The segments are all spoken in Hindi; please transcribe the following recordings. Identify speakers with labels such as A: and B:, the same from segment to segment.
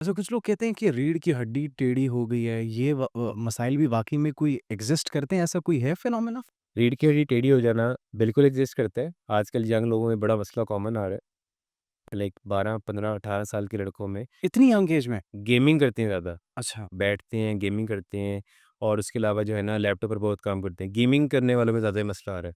A: अच्छा, कुछ लोग कहते हैं कि रीढ़ की हड्डी टेढ़ी हो गई है, ये मसाइल भी वाक़ई में कोई एग्ज़िस्ट करते हैं, ऐसा कोई है फिनोमेना?
B: रीढ़ की हड्डी टेढ़ी हो जाना बिल्कुल एग्ज़िस्ट करता है। आजकल यंग लोगों में बड़ा मसला कॉमन आ रहा है। लाइक 12, 15, 18 साल के लड़कों में
A: इतनी यंग एज में?
B: गेमिंग करते हैं ज़्यादा।
A: अच्छा।
B: बैठते हैं, गेमिंग करते हैं और उसके अलावा जो है ना लैपटॉप पर बहुत काम करते हैं। गेमिंग करने वालों में ज़्यादा ये मसला आ रहा है।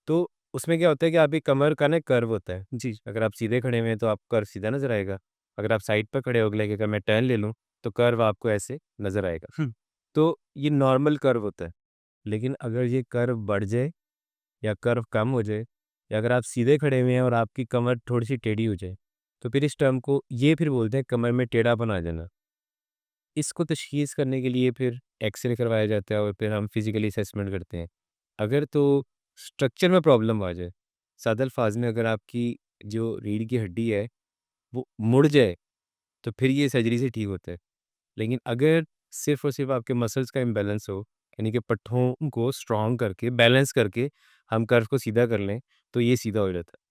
B: तो उसमें क्या होता है कि आपकी कमर का ना कर्व होता है।
A: जी।
B: अगर आप सीधे खड़े हुए हैं तो आपको कर्व सीधा नज़र आएगा। अगर आप साइड पर खड़े हो गए, लाइक अगर मैं टर्न ले लूँ, तो कर्व आपको ऐसे नज़र आएगा।
A: हुँ।
B: तो ये नॉर्मल कर्व होता है। लेकिन अगर ये कर्व बढ़ जाए या कर्व कम हो जाए या अगर आप सीधे खड़े हुए हैं और आपकी कमर थोड़ी-सी टेढ़ी हो जाए, तो फिर इस टर्म को ये फिर बोलते हैं कमर में टेढ़ापन आ जाना। इसको तशख़ीस करने के लिए फिर एक्स-रे करवाया जाता है और फिर हम फिज़िकली असेसमेंट करते हैं। अगर तो स्ट्रक्चर में प्रॉब्लम आ जाए, सादा अल्फ़ाज़ में अगर आपकी जो रीढ़ की हड्डी है, वो मुड़ जाए, तो फिर ये सर्जरी से ठीक होता है। लेकिन अगर सिर्फ़ और सिर्फ़ आपके मसल्स का इम्बैलेंस हो, यानी कि पट्ठों को स्ट्रॉन्ग करके, बैलेंस करके हम कर्व को सीधा कर लें, तो ये सीधा हो जाता है।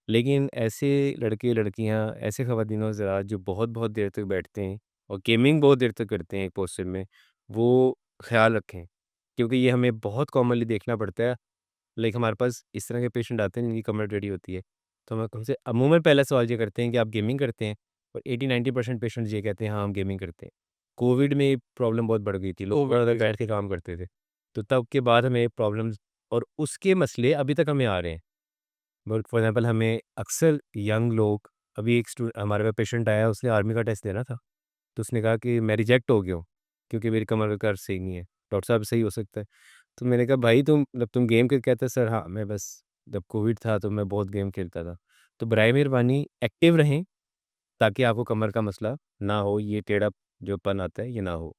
B: लेकिन ऐसे लड़के-लड़कियाँ, ऐसे ख़वातीन और हज़रात जो बहुत-बहुत देर तक बैठते हैं और गेमिंग बहुत देर तक करते हैं एक पोस्चर में, वो ख़्याल रखें। क्योंकि ये हमें बहुत कॉमनली देखना पड़ता है। लाइक हमारे पास इस तरह के पेशेंट आते हैं जिनकी कमर टेढ़ी होती है। तो हम उनसे अमूमन पहला सवाल ये करते हैं कि आप गेमिंग करते हैं? और 80-90% पेशेंट्स ये कहते हैं हाँ, हम गेमिंग करते हैं। कोविड में ये प्रॉब्लम बहुत बढ़ गई थी, लोग
A: कोविड
B: बहुत ज़्यादा
A: जी,
B: बैठ के काम करते थे। तो तब के बाद हमें प्रॉब्लम्स और उसके मसले अभी तक हमें आ रहे हैं। बट फॉर एग्ज़ाम्पल हमें अक्सर यंग लोग अभी एक हमारे पास पेशेंट आया, उसने आर्मी का टेस्ट देना था। तो उसने कहा कि मैं रिजेक्ट हो गया हूँ, क्योंकि मेरी कमर का कर्व सही नहीं है। डॉक्टर साहब सही हो सकता है। तो मैंने कहा भाई तुम गेम खेल, कहता है सर हाँ, मैं बस जब कोविड था तो मैं बहुत गेम खेलता था। तो बराए मेहरबानी एक्टिव रहें ताकि आपको कमर का मसला ना हो, ये टेढ़ा जो पन आता है ये ना हो।